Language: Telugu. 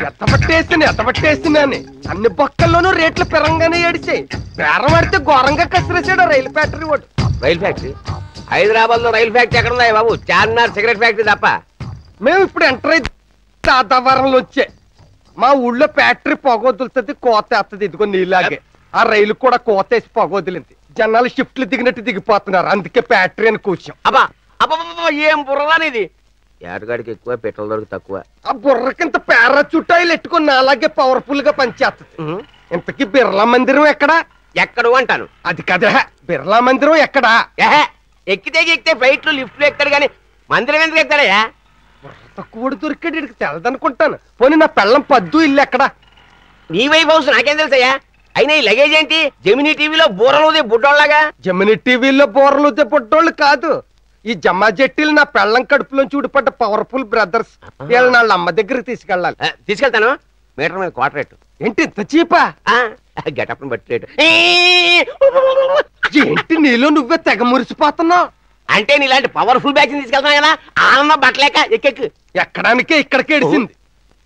ఎత్తబట్టేసిందని అన్ని బొక్కల్లోనూ రేట్లు పెరంగానే ఏడిచాయి. బేరం పడితే ఘోరంగా కసిరేసాడు రైలు ఫ్యాక్టరీ వాడు. రైలు ఫ్యాక్టరీ? హైదరాబాద్ లో రైలు ఫ్యాక్టరీ ఎక్కడ ఉన్నాయి బాబు? చార్మినార్ సిగరెట్ ఫ్యాక్టరీ తప్ప. మేము ఇప్పుడు ఎంటర్ అయితే దాదావరంలో వచ్చే మా ఊళ్ళో ఫ్యాక్టరీ పొగొదులుతుంది, కోత వేస్తుంది. ఇదిగో నీలాగే ఆ రైలు కూడా కోత వేసి పొగొదిలింది. జనాలు షిఫ్ట్లు దిగినట్టు దిగిపోతున్నారు. అందుకే ఫ్యాక్టరీ అని కూర్చోం. అబ్బా అబ్బా ఏం బుర్రదానిది. ఏటగాడికి ఎక్కువ, పెట్రోల్ దొరికి తక్కువ. ఆ బుర్రకింత పేర చుట్టాయిలు ఎట్టుకుని అలాగే పవర్ఫుల్ గా పనిచేస్తుంది. ఇంతకీ బిర్లా మందిరం ఎక్కడా? ఎక్కడు అంటాను. అది కదా, బిర్లా మందిరం ఎక్కడా? ఎక్కితే ఫ్లైట్లు లిఫ్ట్లు ఎక్కుతాడు కానీ మందిరం ఎందుకు ఎక్కుతాడయ్యా? తక్కువ దొరికాడు, ఇక్కడికి తెలదనుకుంటాను. పోనీ నా పెళ్ళం పద్దు ఇల్లు ఎక్కడా? నీ వైఫ్ హౌస్ నాకేం తెలుసయ్యా? అయినా ఈ లగేజ్ ఏంటి? జెమినీ టీవీలో బూరలుదే బుడ్డోళ్ళగా. జెమినీ టీవీలో బోర్లుదే బుడ్డోళ్ళు కాదు, ఈ జమ్మా జట్టీలు నా పెళ్ళం కడుపులోంచి ఊడిపడ్డ పవర్ఫుల్ బ్రదర్స్. వీళ్ళ వాళ్ళ అమ్మ దగ్గరికి తీసుకెళ్ళాలి. తీసుకెళ్తాను. మీటర్ మీద క్వార్టర్ రేటు. ఏంటి ఇంత చీపా? గెటప్ బట్టి రేటు. ఏంటి నీలో నువ్వే తెగ మురిసిపోతున్నావు? అంటే నీలాంటి పవర్ఫుల్ బ్యాచ్ తీసుకెళ్తాను కదా, ఆనందం బట్టలేక ఎక్కెక్కు. ఎక్కడానికే ఇక్కడికి ఎడిసింది.